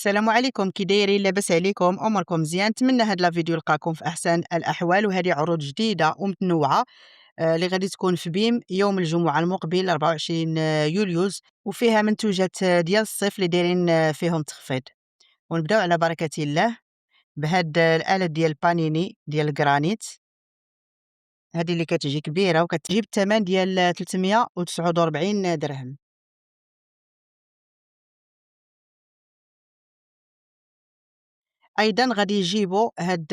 السلام عليكم، كي دايرين؟ لاباس عليكم؟ اموركم مزيان؟ نتمنى هاد لا فيديو يلقاكم في احسن الاحوال. وهذه عروض جديده ومتنوعه اللي غادي تكون في بيم يوم الجمعه المقبل 24 يوليوز، وفيها منتوجات ديال الصيف اللي دايرين فيهم تخفيض. ونبداو على بركه الله بهاد الاله ديال بانيني ديال الجرانيت، هذه اللي كتجي كبيره وكتجي بالثمن ديال 349 درهم. أيضًا غادي يجيبوا هاد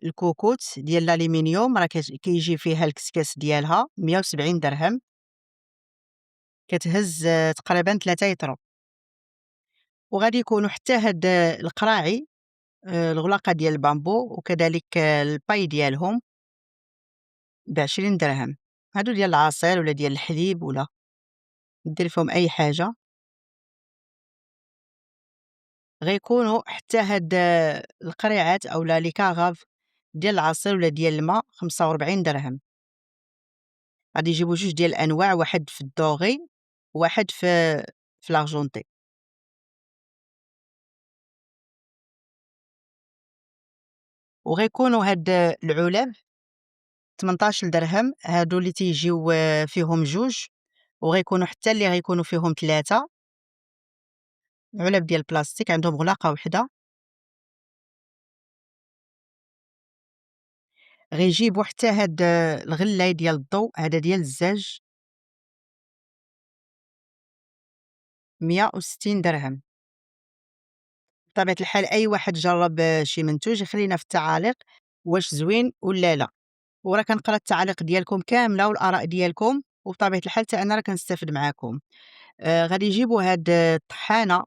الكوكوت ديال الألمنيوم، راه كيجي فيها الكسكاس ديالها 170 درهم، كتهز تقريبًا 3 يطرو. وغادي يكونوا حتى هاد القراعي، الغلاقة ديال البامبو وكذلك الباي ديالهم ب20 درهم. هادو ديال العصير ولا ديال الحليب ولا دير فيهم أي حاجة. غيكونوا حتى هاد القريعات أولا لي كاغاف ديال العصير ولا ديال الما 45 درهم. غادي يجيبوا جوج ديال الأنواع، واحد في الدوغي وواحد في لارجونتي. وغيكونوا هاد العلب 18 درهم، هادو اللي تيجيو فيهم جوج، وغيكونوا حتى اللي غيكونوا فيهم 3 علب ديال البلاستيك عندهم غلاقة وحدة. غيجيبوا حتى هاد الغلاي ديال الضو، هذا ديال الزاج 160 درهم. بطبيعة الحال أي واحد جرب شي منتوج يخلينا في التعاليق واش زوين ولا لا، وراه كنقرا التعاليق ديالكم كاملة والآراء ديالكم، وبطبيعة الحال حتى أنا راه كنستافد معاكم. غادي يجيبوا هاد الطحانة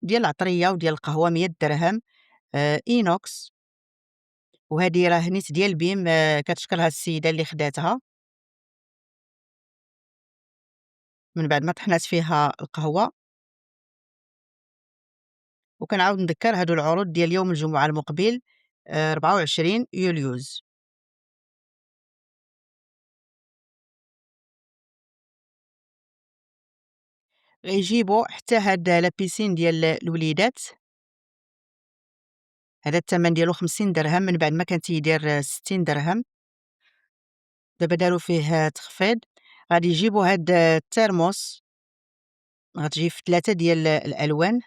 ديال العطرية وديال القهوة 100 درهم إينوكس، وهذه راه نيت ديال بيم، كتشكرها السيدة اللي خداتها من بعد ما طحنات فيها القهوة. وكنعاود نذكر هادو العروض ديال يوم الجمعة المقبل 24 يوليوز. غيجيبوا حتى هاد لابيسين ديال الوليدات، هذا الثمن ديالو 50 درهم من بعد ما كان تيدير 60 درهم، دابا داروا فيه تخفيض. غادي يجيبوا هاد الترموس، غتجي في 3 ديال الألوان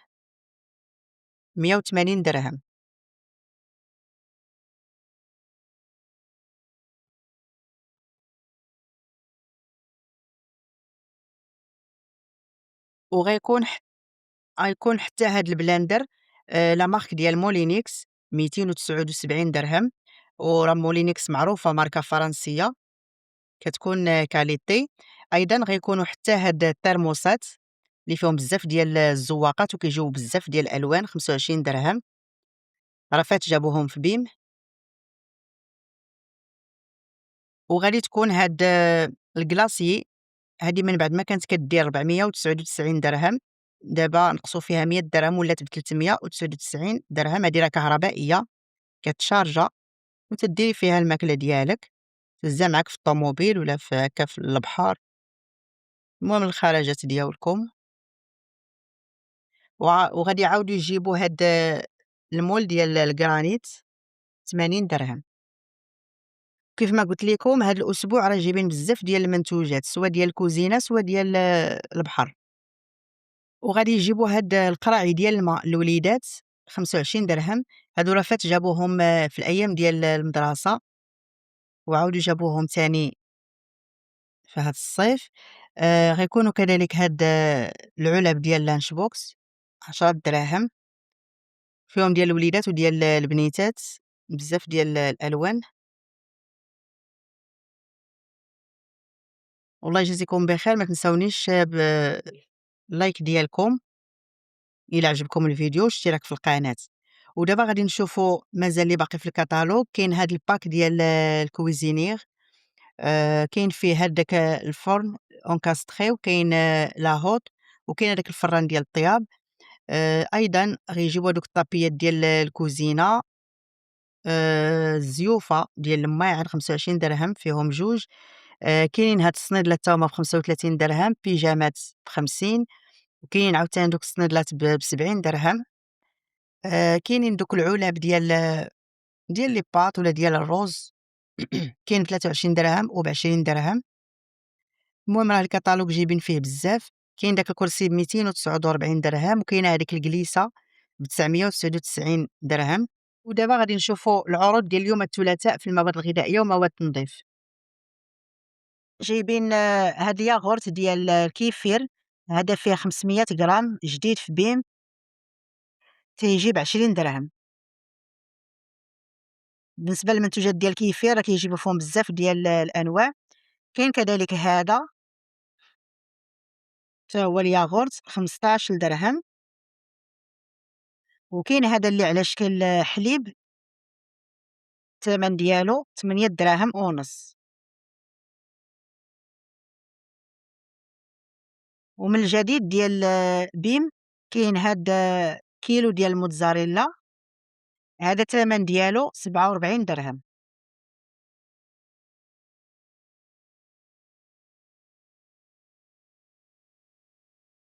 180 درهم. وغيكون غيكون حتى هاد البلاندر لا مارك ديال مولينيكس 279 درهم. وراه مولينيكس معروفة ماركة فرنسية كتكون كاليتي. أيضًا غيكونوا حتى هاد الترموسات اللي فيهم بزاف ديال الزواقات وكيجيو بزاف ديال الألوان 25 درهم، راه فات جابوهم في بيم. وغادي تكون هاد الكلاصيي، هادي من بعد ما كانت كدير 499 درهم، دابا نقصوا فيها 100 درهم ولات ب399 درهم. هادي راه كهربائية كتشارجا وتديري فيها الماكلة ديالك، تهزها معاك في الطوموبيل ولا هكا في البحر، المهم الخرجات ديالكم. وغادي يعاودوا يجيبوا هاد المول ديال الجرانيت 80 درهم. كيف ما قلت لكم هاد الأسبوع راه جايبين بزاف ديال المنتوجات، سوا ديال الكوزينة سوا ديال البحر. وغادي يجيبوا هاد القراعي ديال الما للوليدات 25 درهم، هادو راه فات جابوهم في الأيام ديال المدرسة، وعاودوا جابوهم تاني في هاد الصيف. غيكونوا كذلك هاد العلب ديال لانش بوكس 10 دراهم، فيهم ديال الوليدات وديال البنيتات بزاف ديال الألوان. والله يجازيكم بخير، ما تنساونيش باللايك ديالكم إلا عجبكم الفيديو والاشتراك في القناة. ودابا غادي نشوفوا مازال اللي باقي في الكتالوج. كاين هاد الباك ديال الكويزينير، كاين فيه هداك الفرن اونكاستري، وكاين لا هوت، وكاين هذاك الفران ديال الطياب. أيضًا غيجيبوا هادوك الطابيات ديال الكوزينة، الزيوفة ديال الماعن 25 درهم فيهم جوج. كاينين هاد الصنيدلات تا هما ب35 درهم، بيجامات ب50، وكاينين عاوتاني دوك الصنيدلات ب70 درهم. كاينين دوك العُلب ديال لي بات ولا ديال الروز. كاين ب23 درهم وب20 درهم. المهم راه الكتالوج جايبين فيه بزاف. كاين داك الكرسي ب249 درهم، وكاينه هذيك الجليسة ب999 درهم. ودابا غادي نشوفوا العروض ديال اليوم الثلاثاء في المواد الغذائية ومواد التنظيف. جايبين هاد الياغورت ديال الكيفير، هذا فيه 500 غرام جديد في بيم، تيجي ب20 درهم. بالنسبة للمنتوجات ديال الكيفير راه كيجيبوا فيهم بزاف ديال الأنواع. كاين كذلك هذا حتى هو الياغورت 15 درهم. وكاين هذا اللي على شكل حليب، الثمن ديالو 8 دراهم ونص. ومن الجديد ديال بيم كاين هاد كيلو ديال الموتزاريلا، هذا الثمن ديالو 47 درهم.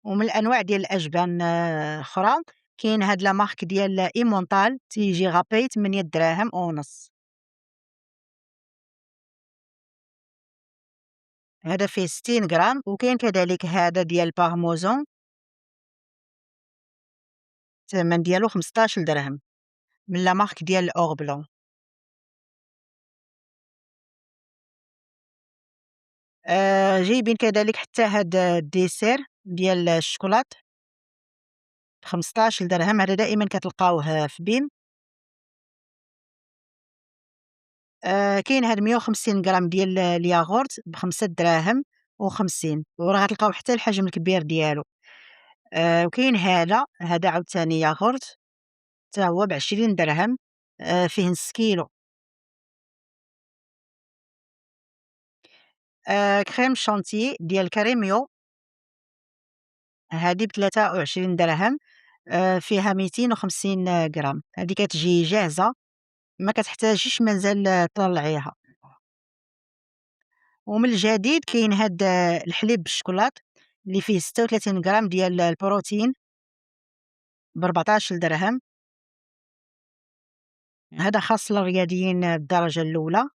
ومن الأنواع ديال الأجبان أخرى، كاين هاد لا مارك ديال إيمونتال تيجي غابي 8 دراهم ونص. هذا فيه 60 غرام. وكاين كذلك هذا ديال بارموزون، الثمن ديالو 15 درهم، من لا مارك ديال أور بلون. جايبين كذلك حتى هاد الديسير ديال الشكلاط ب15 درهم، هذا دائما كتلقاوه في بيم. كاين هاد 150 غرام ديال الياغورت ب5 دراهم و50، وراه غتلقاو حتى الحجم الكبير ديالو. وكاين هذا عاوتاني ياغورت حتى هو ب20 درهم، فيه نص كيلو. كريم شونتيي ديال كريميو، هادي ب23 درهم، فيها 250 غرام، هادي كتجي جاهزة، ما كتحتاجيش مازال طلعيها. ومن الجديد كاين هاد الحليب بالشكلاط اللي فيه 36 غرام ديال البروتين ب14 درهم، هذا خاص للرياضيين الدرجة الأولى.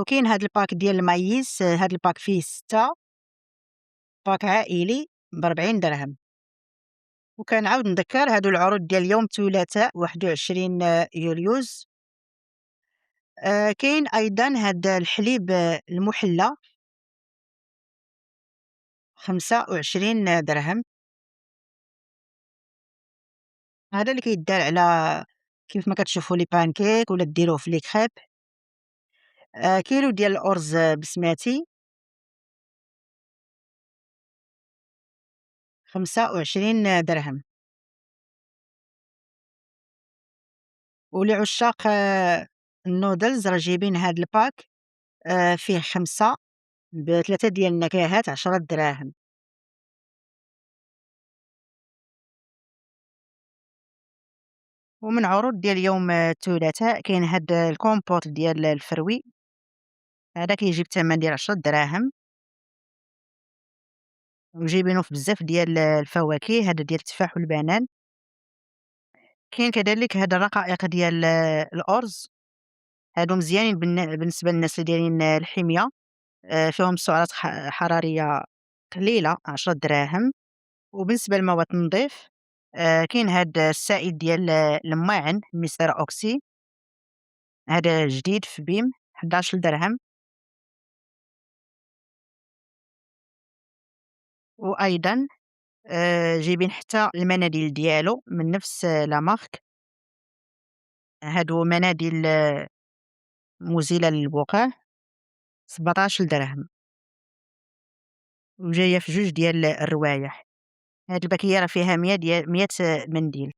وكاين هاد الباك ديال المايز، هاد الباك فيه 6، باك عائلي ب40 درهم. وكنعاود نذكر هادو العروض ديال اليوم الثلاثاء 21 يوليوز. كاين أيضًا هاد الحليب المُحلّى 25 درهم، هذا اللي كيدار على كيف ما كتشوفوا لي بانكيك ولا ديروه في لي كريب. كيلو ديال الأرز بسماتي 25 درهم. ولعشاق النودلز راه جايبين هاد الباك، فيه 5 ب3 ديال النكهات 10 دراهم. ومن عروض ديال يوم الثلاثاء كاين هاد الكومبوت ديال الفروي، هذا كيجي بثمن ديال 10 دراهم، وجايبينه في بزاف ديال الفواكه، هذا ديال التفاح والبنان. كاين كذلك هاد الرقائق ديال الأرز، هادو مزيانين بالنسبة للناس اللي دايرين الحمية، فيهم سعرات حرارية قليلة 10 دراهم. وبالنسبة لمواد التنظيف، كاين هاد السائل ديال الماعن مستر أوكسي، هذا جديد في بيم 11 درهم. وأيضًا جايبين حتى المناديل ديالو من نفس لا مارك، هادو مناديل مزيلة للبقع 17 درهم، وجاية في جوج ديال الروايح. هاد الباكية راه فيها 100 منديل.